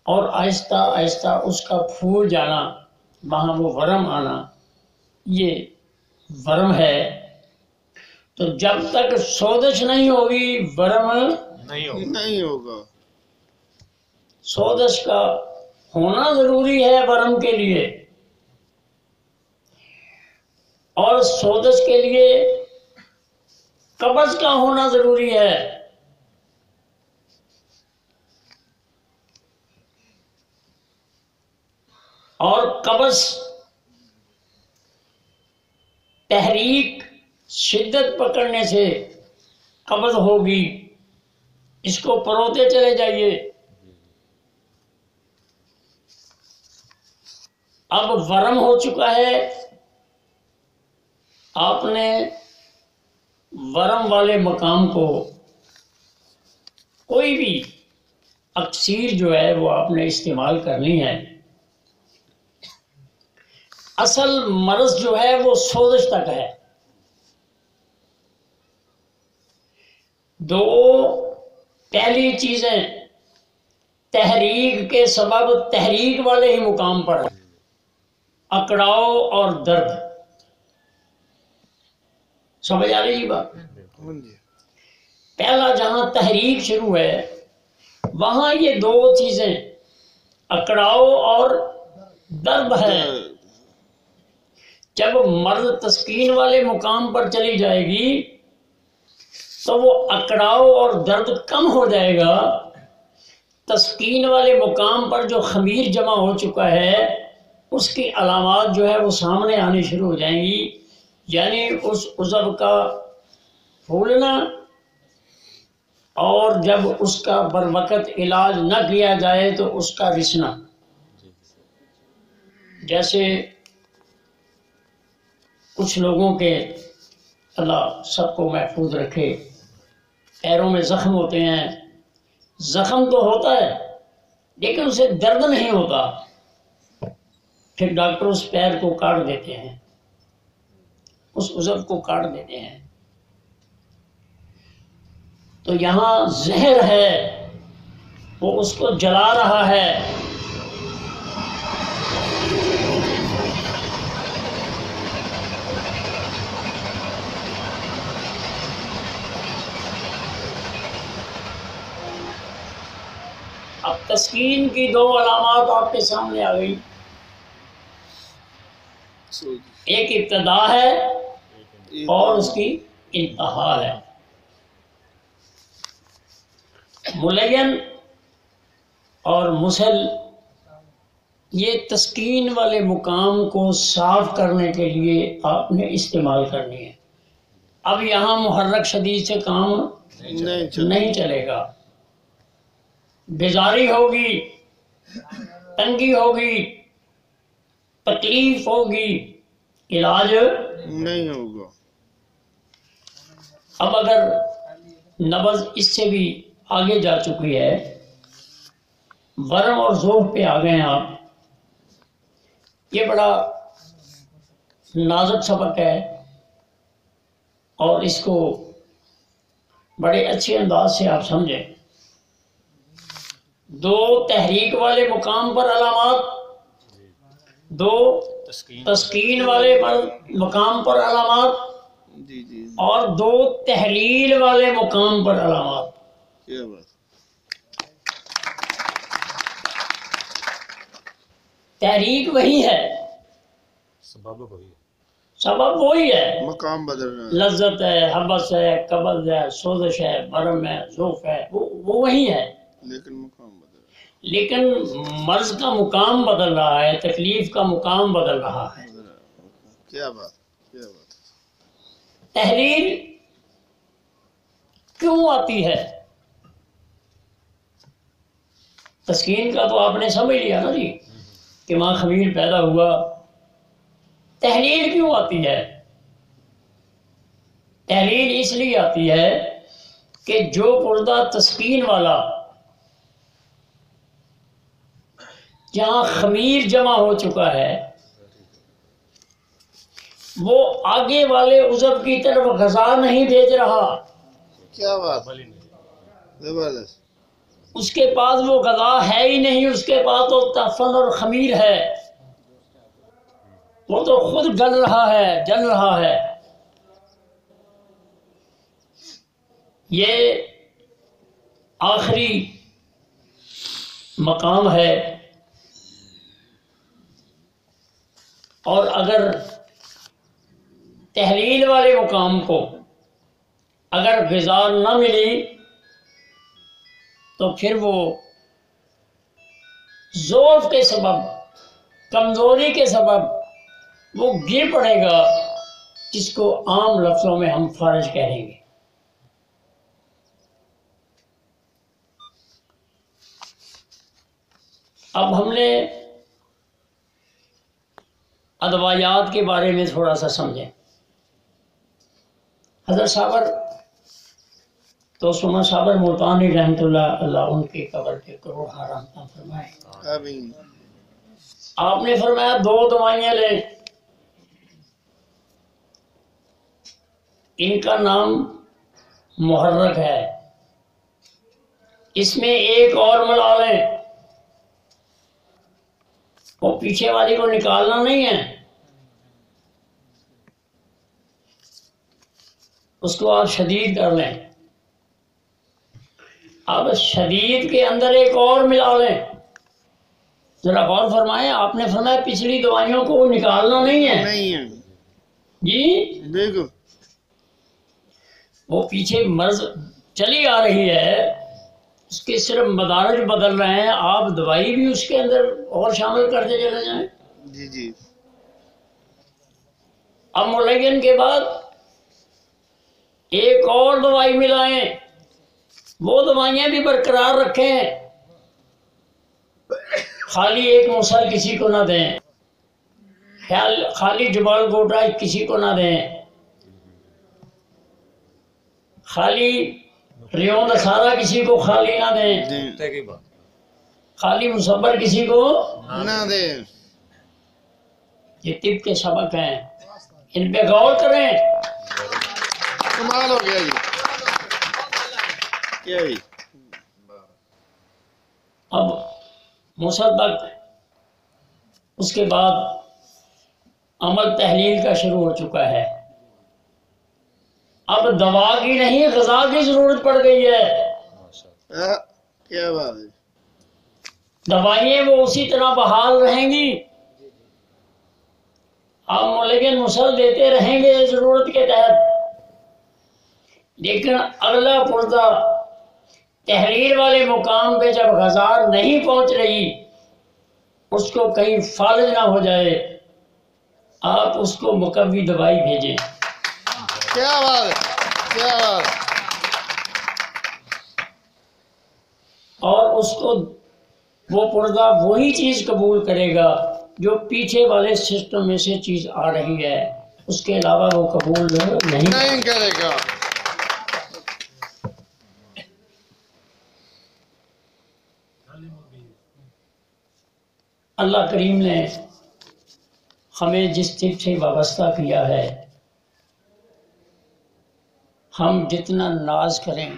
اور آہستہ آہستہ اس کا پھول جانا، وہاں وہ ورم آنا، یہ ورم ہے. تو جب تک سوزش نہیں ہوگی ورم نہیں ہوگا. سوزش کا ہونا ضروری ہے ورم کے لیے، اور سوزش کے لیے قبض کا ہونا ضروری ہے. اور قبض، تحریک شدت پکڑنے سے قبض ہوگی. اس کو پروتے چلے جائیے. اب ورم ہو چکا ہے، آپ نے ورم والے مقام کو کوئی بھی اکسیر جو ہے وہ آپ نے استعمال کرنی ہے. اصل مرض جو ہے وہ سوزش تک ہے. دو پہلی چیزیں تحریک کے سبب تحریک والے ہی مقام پر ہے، اکڑاؤ اور درد. سمجھ آ رہی بات؟ پہلا جہاں تحریک شروع ہے وہاں یہ دو چیزیں اکڑاؤ اور درد ہے. جب مرض تسکین والے مقام پر چلی جائے گی تو وہ اکڑاؤ اور درد کم ہو جائے گا. تسکین والے مقام پر جو خمیر جمع ہو چکا ہے اس کی علامات جو ہے وہ سامنے آنی شروع ہو جائیں گی، یعنی اس عضو کا پھولنا، اور جب اس کا بروقت علاج نہ کیا جائے تو اس کا رسنا. جیسے کچھ لوگوں کے، اللہ سب کو محفوظ رکھے، پیروں میں زخم ہوتے ہیں. زخم تو ہوتا ہے لیکن اسے درد نہیں ہوتا. پھر ڈاکٹر اس پیر کو کاٹ دیتے ہیں، اس عضو کو کاٹ دیتے ہیں. تو یہاں زہر ہے، وہ اس کو جلا رہا ہے. اب تسکین کی دو علامات آپ کے سامنے آ گئی. ایک ابتدا ہے اور اس کی انتہا ہے. ملین اور مسل یہ تسکین والے مقام کو صاف کرنے کے لیے آپ نے استعمال کرنی ہے. اب یہاں محرک شدید سے کام نہیں چلے گا. بیزاری ہوگی، تنگی ہوگی، تکلیف ہوگی، علاج نہیں ہوگا. اب اگر نبض اس سے بھی آگے جا چکی ہے، ورم اور ذوف پہ آ گئے آپ. یہ بڑا نازک سبق ہے اور اس کو بڑے اچھے انداز سے آپ سمجھیں. دو تحریک والے مقام پر علامات، دو تسکین والے مقام پر علامات، جی جی اور دو تحلیل والے مقام پر علامات. کیا بات. تحریک وہی ہے، سبب وہی ہے، سبب وہی ہے. مقام بدل رہا ہے. لذت ہے، حبس ہے، قبض ہے، سوزش ہے، برم ہے، ذوف ہے، وہ وہی ہے. لیکن مقام بدل رہا لیکن مرض کا مقام بدل رہا ہے، تکلیف کا مقام بدل رہا ہے. ہے. کیا بات، کیا بات. تحلیل کیوں آتی ہے؟ تسکین کا تو آپ نے سمجھ لیا نا جی کہ ماں خمیر پیدا ہوا. تحلیل کیوں آتی ہے؟ تحلیل اس لیے آتی ہے کہ جو پردہ تسکین والا جہاں خمیر جمع ہو چکا ہے وہ آگے والے عضو کی طرف غذا نہیں بھیج رہا. کیا بات، زبردست. اس کے پاس وہ غذا ہے ہی نہیں، اس کے پاس تو تفن اور خمیر ہے. وہ تو خود گل رہا ہے، جل رہا ہے. یہ آخری مقام ہے. اور اگر تحلیل والے مقام کو اگر غذا نہ ملی تو پھر وہ ضعف کے سبب، کمزوری کے سبب وہ گر پڑے گا، جس کو عام لفظوں میں ہم فارج کہیں گے. اب ہم نے ادویات کے بارے میں تھوڑا سا سمجھیں. حضرت صابر تو سما صابر ملتانی رحمۃ اللہ ان کی قبر پہ کروڑ رحمت فرمائے. آمین. آپ نے فرمایا 2 دوائیاں لیں، ان کا نام محرک ہے، اس میں ایک اور ملا لیں. وہ پیچھے والی کو نکالنا نہیں ہے، اس کو آپ شدید کر لیں. اب شدید کے اندر ایک اور ملا لیں. ذرا غور فرمائیں، آپ نے فرمایا پچھلی دوائیوں کو نکالنا نہیں ہے نہیں ہے. جی. بالکل. وہ پیچھے مرض چلی آ رہی ہے، اس کے صرف مدارج بدل رہے ہیں، آپ دوائی بھی اس کے اندر اور شامل کرتے چلے جائیں. جی جی. اب ملین کے بعد ایک اور دوائی ملائیں، وہ دوائیاں بھی برقرار رکھیں، خالی ایک مسل کسی کو نہ دیں، خالی جبال گوٹا کسی کو نہ دیں، خالی ریون سارا کسی کو خالی نہ دیں، تے کی بات خالی مصبر کسی کو. نہ دے. یہ طب کے سبق ہیں، ان پہ غور کریں. کمال ہو گیا جی. کیا جی. اب مصدق اس کے بعد عمل تحلیل کا شروع ہو چکا ہے. اب دوا کی نہیں، غذا کی ضرورت پڑ گئی ہے. ماشاء اللہ. کیا بات ہے. دوائیں وہ اسی طرح بحال رہیں گی، آپ مولگن مسل دیتے رہیں گے ضرورت کے تحت، لیکن اگلا پردہ تحریر والے مقام پہ جب غزار نہیں پہنچ رہی، اس کو کہیں فالج نہ ہو جائے، آپ اس کو مقوی دوائی بھیجیں۔ کیا بات ہے، کیا بات ہے۔ اور اس کو وہ پردہ وہی چیز قبول کرے گا جو پیچھے والے سسٹم میں سے چیز آ رہی ہے، اس کے علاوہ وہ قبول نہیں کرے گا۔ اللہ کریم نے ہمیں جس طب سے وابستہ کیا ہے، ہم جتنا ناز کریں،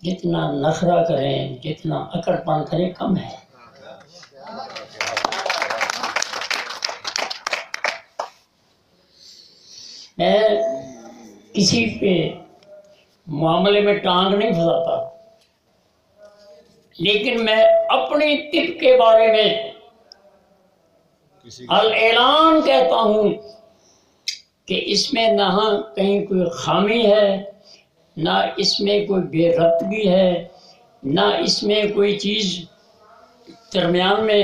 جتنا نخرہ کریں، جتنا اکڑ پن کریں، کم ہے۔ میں کسی پہ معاملے میں ٹانگ نہیں پھنساتا، لیکن میں اپنی طب کے بارے میں اعلان کہتا ہوں کہ اس میں نہ کہیں کوئی خامی ہے، نہ اس میں کوئی بے ربطگی ہے، نہ اس میں کوئی چیز درمیان میں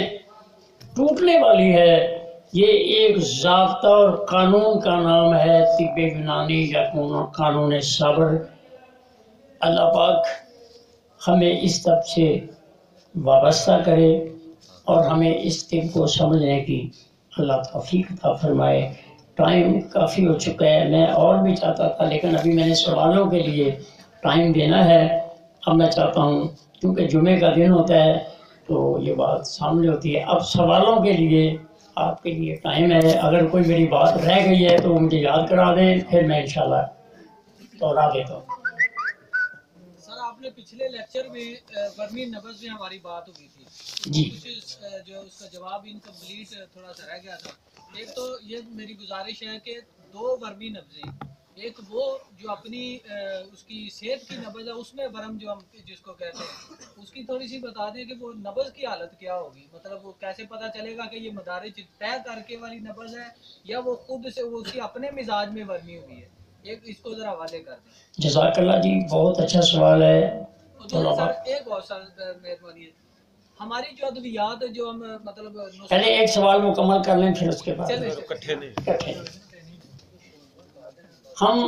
ٹوٹنے والی ہے۔ یہ ایک ضابطہ اور قانون کا نام ہے طب یونانی یا قانون صبر۔ اللہ پاک ہمیں اس طب سے وابستہ کرے اور ہمیں اس طب کو سمجھنے کی اللہ توفیق عطا فرمائے۔ ٹائم کافی ہو چکا ہے، میں اور بھی چاہتا تھا، لیکن ابھی میں نے سوالوں کے لیے ٹائم دینا ہے۔ اب میں چاہتا ہوں کیونکہ جمعے کا دن ہوتا ہے تو یہ بات سامنے ہوتی ہے، اب سوالوں کے لیے آپ کے لیے ٹائم ہے۔ اگر کوئی میری بات رہ گئی ہے تو وہ مجھے یاد کرا دیں، پھر میں انشاءاللہ دوہرا دیتا ہوں۔ سر آپ نے پچھلے لیکچر میں ورمی نبض میں ہماری بات ہوئی تھی جی کچھ جو اس کا جواب انکمپلیٹ تھوڑا سا رہ گیا تھا۔ ایک تو یہ میری گزارش ہے کہ دو ورمی نبضیں، ایک وہ جو اپنی اس کی صحت کی نبض ہے، اس میں ورم جو ہم جس کو کہتے ہیں، اس کی تھوڑی سی بتا دیں کہ وہ نبض کی حالت کیا ہوگی، مطلب وہ کیسے پتہ چلے گا کہ یہ مدارج طے کر کے والی نبض ہے یا وہ خود سے وہ اس کی اپنے مزاج میں ورمی ہوئی ہے۔ ایک اس کو ذرا حوالے کر دیں۔ جزاک اللہ جی، بہت اچھا سوال ہے۔ سر ایک اور سر مہربانی ہے، ہماری جو ادویات جو ہم مطلب پہلے ایک سوال مکمل کر لیں پھر اس کے بعد اکٹھے ہم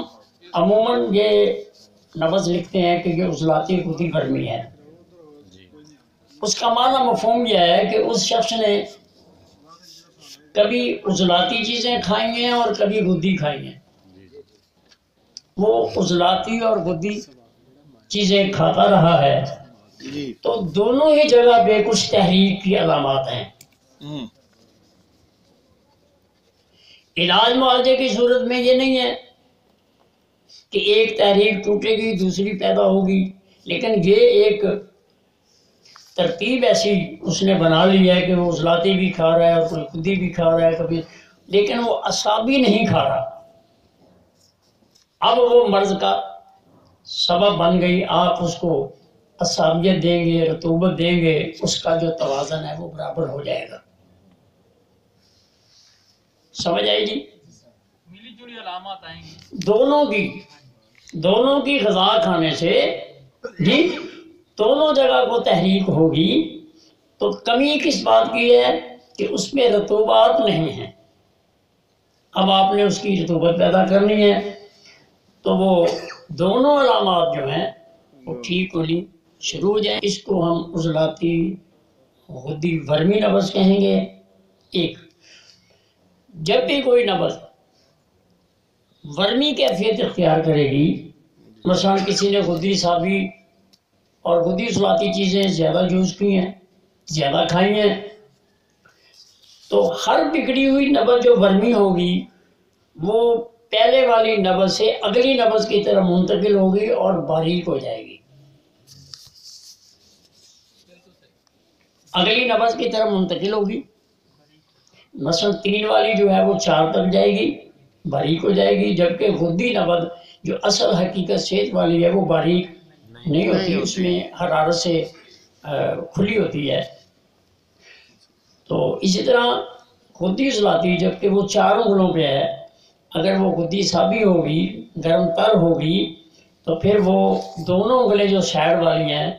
عموماً یہ لفظ لکھتے ہیں کہ یہ عضلاتی غدی ورمی ہے۔ اس کا معنی مفہوم یہ ہے کہ اس شخص نے کبھی عضلاتی چیزیں کھائی ہیں اور کبھی غدی کھائی ہیں۔ وہ عضلاتی اور غدی چیزیں کھاتا رہا ہے تو دونوں ہی جگہ پہ کچھ تحریک کی علامات ہیں۔ علاج معالجے کی صورت میں یہ نہیں ہے کہ ایک تحریک ٹوٹے گی دوسری پیدا ہوگی، لیکن یہ ایک ترتیب ایسی اس نے بنا لی ہے کہ وہ عضلاتی بھی کھا رہا ہے اور کوئی خودی بھی کھا رہا ہے کبھی، لیکن وہ اعصابی نہیں کھا رہا۔ اب وہ مرض کا سبب بن گئی، آپ اس کو اعصابیت دیں گے، رطوبت دیں گے، اس کا جو توازن ہے وہ برابر ہو جائے گا۔ سمجھ آئی جی؟ ملی جڑی علامات آئیں گی دونوں کی غذا کھانے سے جی دونوں جگہ کو تحریک ہوگی۔ تو کمی کس بات کی ہے کہ اس میں رطوبات نہیں ہیں۔ اب آپ نے اس کی رطوبت پیدا کرنی ہے تو وہ دونوں علامات جو ہیں وہ ٹھیک ہونی شروع ہو جائیں۔ اس کو ہم عضلاتی غدی ورمی نبض کہیں گے۔ ایک جب بھی کوئی نبض ورمی کیفیت اختیار کرے گی، مثلا کسی نے غدی صابی اور غدی عضلاتی چیزیں زیادہ یوز کی ہیں، زیادہ کھائی ہیں، تو ہر بگڑی ہوئی نبض جو ورمی ہوگی وہ پہلے والی نبض سے اگلی نبض کی طرف منتقل ہوگی اور باریک ہو جائے گی، اگلی نبض کی طرف منتقل ہوگی۔ مثلا 3 والی جو ہے وہ 4 تک جائے گی، باریک ہو جائے گی، جبکہ غدی نبض جو اصل حقیقت صحت والی ہے وہ باریک نہیں ہوتی، اس میں حرارت سے کھلی ہوتی ہے۔ تو اسی طرح غدی عضلاتی جبکہ وہ 4 انگلوں پہ ہے، اگر وہ غدی صابی ہوگی، گرم تر ہوگی، تو پھر وہ دونوں انگلیں جو سائڈ والی ہیں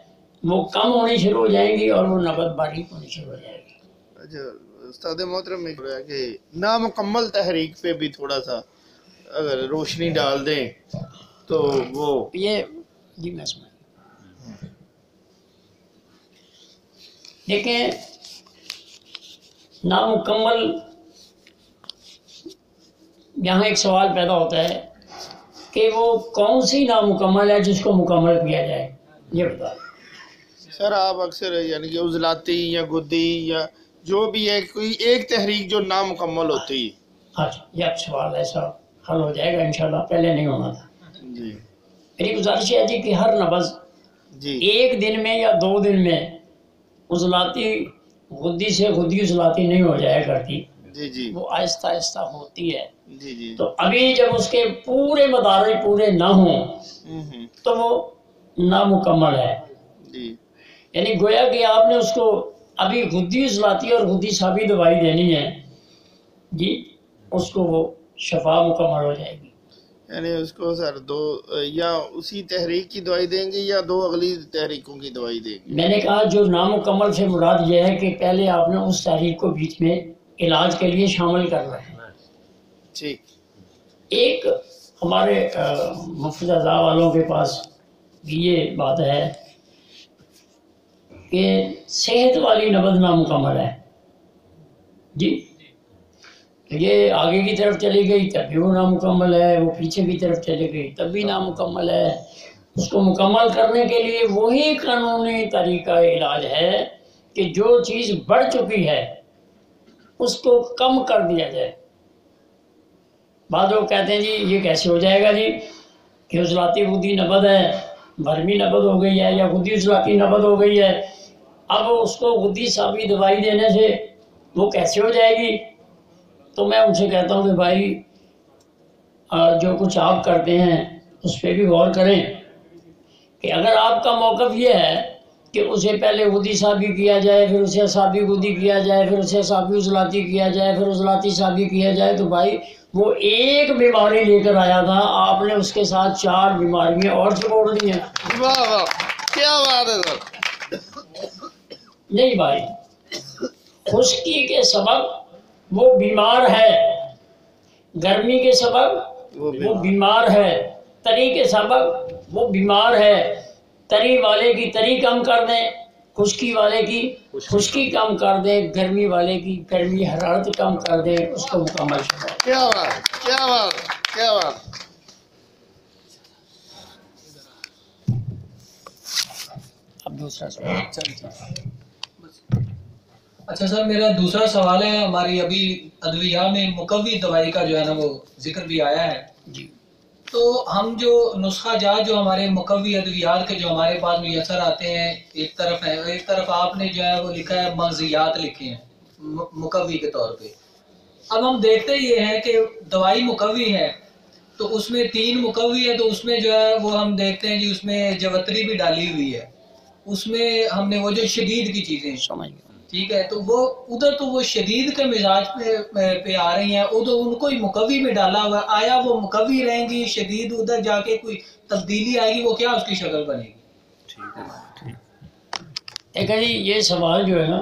وہ کم ہونی شروع ہو جائیں گی اور وہ نبض باریک ہونی شروع ہو جائے گی۔ اچھا استاد محترم میں رہا کہ نامکمل تحریک پہ بھی تھوڑا سا اگر روشنی ڈال دیں تو وہ یہ جی میں سمجھ دیکھیں، نامکمل، یہاں ایک سوال پیدا ہوتا ہے کہ وہ کون سی نامکمل ہے جس کو مکمل کیا جائے، یہ بتا دیں۔ سر آپ اکثر یعنی کہ عضلاتی یا گدی یا جو بھی ہے کوئی ایک تحریک جو نامکمل ہوتی ہے۔ اچھا، یہ اب سوال ایسا حل ہو جائے گا انشاءاللہ، پہلے نہیں ہونا تھا۔ جی میری گزارش ہے جی کہ ہر نبض جی 1 دن میں یا 2 دن میں عضلاتی غدی سے غدی عضلاتی نہیں ہو جایا کرتی، جی جی وہ آہستہ آہستہ ہوتی ہے۔ جی جی تو ابھی جب اس کے پورے مدارج پورے نہ ہوں تو وہ نامکمل ہے، جی یعنی گویا کہ آپ نے اس کو ابھی غدی عضلاتی اور غدی صابی دوائی دینی ہے جی، اس کو وہ شفا مکمل ہو جائے گی۔ یعنی اس کو سر 2 یا اسی تحریک کی دوائی دیں گے یا 2 اگلی تحریکوں کی دوائی دیں گے؟ میں نے کہا جو نامکمل سے مراد یہ ہے کہ پہلے آپ نے اس تحریک کو بیچ میں علاج کے لیے شامل کرنا ہے۔ ٹھیک۔ ایک ہمارے مفت اعضاء والوں کے پاس بھی یہ بات ہے کہ صحت والی نبض نامکمل ہے جی، یہ آگے کی طرف چلی گئی تب بھی وہ نامکمل ہے، وہ پیچھے کی طرف چلی گئی تب بھی نامکمل ہے۔ اس کو مکمل کرنے کے لیے وہی قانونی طریقہ علاج ہے کہ جو چیز بڑھ چکی ہے اس کو کم کر دیا جائے۔ بعض لوگ کہتے ہیں جی یہ کیسے ہو جائے گا جی کہ عضلاتی غدی نبض ہے، بھرمی نبض ہو گئی ہے یا غدی عضلاتی نبض ہو گئی ہے، اب اس کو غدی صابی دوائی دینے سے وہ کیسے ہو جائے گی؟ تو میں ان سے کہتا ہوں کہ بھائی جو کچھ آپ کرتے ہیں اس پہ بھی غور کریں کہ اگر آپ کا موقف یہ ہے کہ اسے پہلے غدی صابی کیا جائے، پھر اسے صابی غدی کیا جائے، پھر اسے صابی عضلاتی کیا جائے، پھر عضلاتی صابی کیا جائے، تو بھائی وہ ایک بیماری لے کر آیا تھا، آپ نے اس کے ساتھ 4 بیماریاں اور جوڑ دی ہیں۔ واہ واہ کیا بات ہے سر۔ نہیں بھائی، خشکی کے سبب وہ بیمار ہے، گرمی کے سبب وہ بیمار ہے، تری کے سبب وہ بیمار ہے۔ تری والے کی تری کم کر دیں، خشکی والے کی خشکی کم کر دیں، گرمی والے کی گرمی حرارت کم کر دیں، اس کو مکمل شفا۔ کیا بات کیا بات کیا بات۔ اب دوسرا سوال۔ اچھا سر، میرا دوسرا سوال ہے، ہماری ابھی ادویہ میں مقوی دوائی کا جو ہے نا وہ ذکر بھی آیا ہے جی، تو ہم جو نسخہ جات جو ہمارے مقوی ادویات کے جو ہمارے پاس میسر آتے ہیں ایک طرف ہے، ایک طرف آپ نے جو ہے وہ لکھا ہے مغزیات لکھے ہیں مقوی کے طور پہ۔ اب ہم دیکھتے یہ ہیں کہ دوائی مقوی ہے تو اس میں 3 مقوی ہے، تو اس میں جو ہے وہ ہم دیکھتے ہیں جی اس میں جوتری بھی ڈالی ہوئی ہے، اس میں ہم نے وہ جو شدید کی چیزیں سمجھ گیا۔ ٹھیک ہے، تو وہ ادھر تو وہ شدید کے مزاج پہ آ رہی ہیں، ادھر ان کو ہی مقوی میں ڈالا ہوا ہے، آیا وہ مقوی رہیں گی، شدید ادھر جا کے کوئی تبدیلی آئے گی، وہ کیا اس کی شکل بنے گی؟ ایک جی یہ سوال جو ہے نا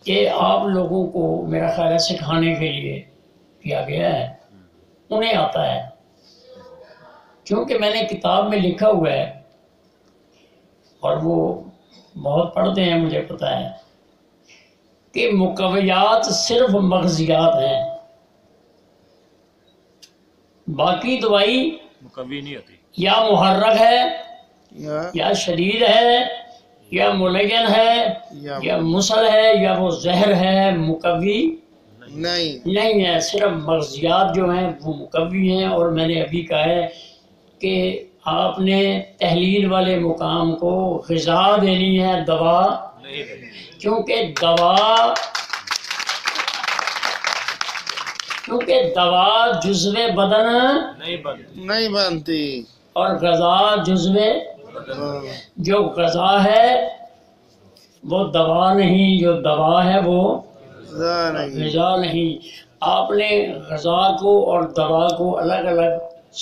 کہ آپ لوگوں کو میرا خیال ہے سکھانے کے لیے کیا گیا ہے، انہیں آتا ہے، کیونکہ میں نے کتاب میں لکھا ہوا ہے اور وہ بہت پڑھتے ہیں، مجھے پتہ ہے کہ مقویات صرف مغزیات ہیں، باقی دوائی مقوی نہیں ہوتی، یا محرک ہے یا شدید ہے یا ملین ہے یا مسل ہے یا وہ زہر ہے، مقوی نہیں ہے، صرف مغزیات جو ہیں وہ مقوی ہیں۔ اور میں نے ابھی کہا ہے کہ آپ نے تحلیل والے مقام کو غذا دینی ہے، دوا، کیونکہ دوا جزو بدن نہیں بنتی اور غذا جزو جو غذا ہے وہ دوا نہیں، جو دوا ہے وہ غذا نہیں. آپ نے غذا کو اور دوا کو الگ الگ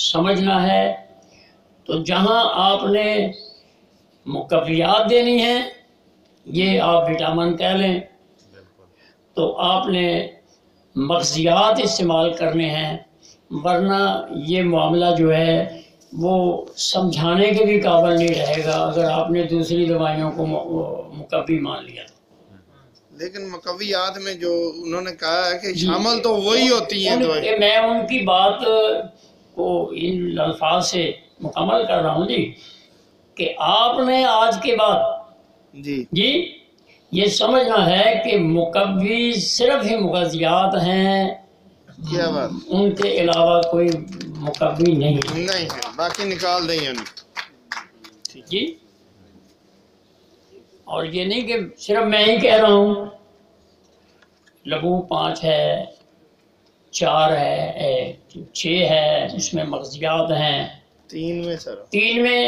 سمجھنا ہے. تو جہاں آپ نے مقویات دینی ہیں، یہ آپ وٹامن کہہ لیں، تو آپ نے مغزیات استعمال کرنے ہیں، ورنہ یہ معاملہ جو ہے وہ سمجھانے کے بھی قابل نہیں رہے گا اگر آپ نے دوسری دوائیوں کو مقوی مان لیا. لیکن مقویات میں جو انہوں نے کہا ہے کہ شامل تو وہی ہوتی ہیں دوائی. میں ان کی بات کو ان الفاظ سے مکمل کر رہا ہوں جی، کہ آپ نے آج کے بعد جی یہ سمجھنا ہے کہ مقوی صرف ہی مغذیات ہیں، کیا بات، ان کے علاوہ کوئی مقوی نہیں ہے، باقی نکال دیں یعنی جی. اور یہ نہیں کہ صرف میں ہی کہہ رہا ہوں. لبو 5 ہے، 4 ہے، 6 ہے، اس میں مغزیات ہیں. 3 میں سر 3 میں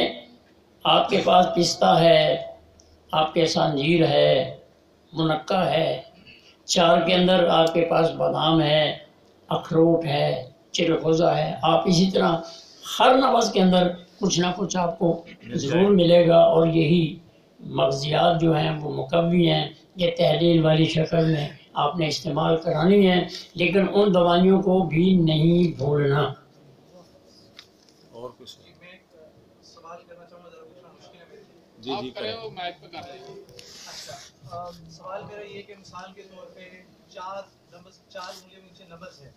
آپ کے پاس پستہ ہے، آپ کے انجیر ہے، منقع ہے. 4 کے اندر آپ کے پاس بادام ہے، اخروٹ ہے، چرغوزہ ہے. آپ اسی طرح ہر نبض کے اندر کچھ نہ کچھ آپ کو ضرور ملے گا، اور یہی مغزیات جو ہیں وہ مقوی ہیں. یہ تحلیل والی شکل میں آپ نے استعمال کرانی ہے، لیکن ان دوائیوں کو بھی نہیں بھولنا. اور کچھ میں ایک سوال کرنا چاہوں گا، ذرا پوچھنا مشکل ہے میرے لیے. جی کریں. اچھا، سوال میرا یہ کہ مثال کے طور پہ 4 انگلیوں میں نیچے نبض ہے،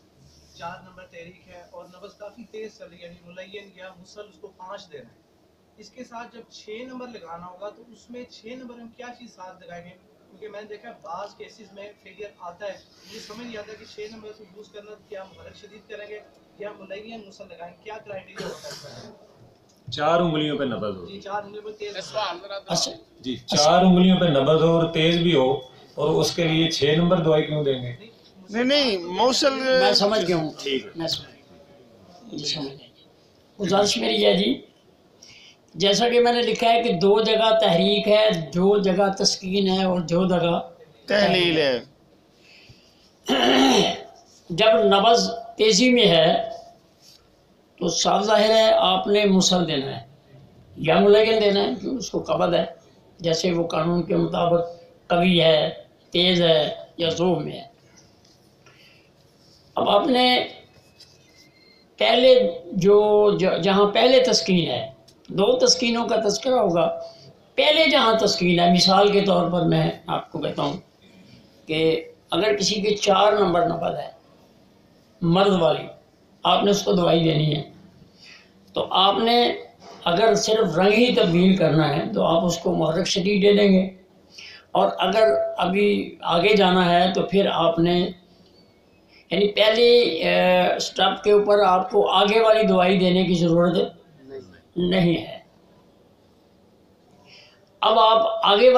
4 نمبر تحریک ہے، اور نبض کافی تیز چل رہی ہے، یعنی ملین یا مسل اس کو 5 دینا ہے. اس کے ساتھ جب 6 نمبر لگانا ہوگا تو اس میں 6 نمبر میں کیا چیز ساتھ لگائیں گے؟ کیونکہ میں نے دیکھا بعض کیسز میں فیلئر آتا ہے، مجھے سمجھ نہیں آتا کہ 6 نمبر کو یوز کرنا کیا محرک شدید کریں گے یا ملین مسل لگائیں گے، کیا کرائٹیریا ہوتا ہے اس کا؟ 4 انگلیوں پہ نبض ہو. جی 4 انگلیوں پہ تیز جی 4 انگلیوں پہ نبض ہو اور تیز بھی ہو، اور اس کے لیے 6 نمبر دوائی کیوں دیں گے؟ نہیں موصل میں سمجھ گیا ہوں. میں سمجھ گیا. گزارش میری ہے جی، جیسا کہ میں نے لکھا ہے کہ 2 جگہ تحریک ہے، 2 جگہ تسکین ہے، اور 2 جگہ تحلیل ہے. جب نبض تیزی میں ہے تو صاف ظاہر ہے آپ نے مسل دینا ہے یا ملین دینا ہے، کیوں اس کو قبض ہے، جیسے وہ قانون کے مطابق قوی ہے، تیز ہے یا ذوب میں ہے. اب آپ نے پہلے جہاں پہلے تسکین ہے، 2 تسکینوں کا تذکرہ ہوگا. پہلے جہاں تسکین ہے، مثال کے طور پر میں آپ کو کہتا ہوں کہ اگر کسی کے 4 نمبر نبض ہے، مرد والی، آپ نے اس کو دوائی دینی ہے، تو آپ نے اگر صرف رنگ ہی تبدیل کرنا ہے تو آپ اس کو محرک شدید دے دیں گے. اور اگر ابھی آگے جانا ہے تو پھر آپ نے یعنی پہلے سٹیپ کے اوپر آپ کو آگے والی دوائی دینے کی ضرورت نہیں ہے. اب آپ آگے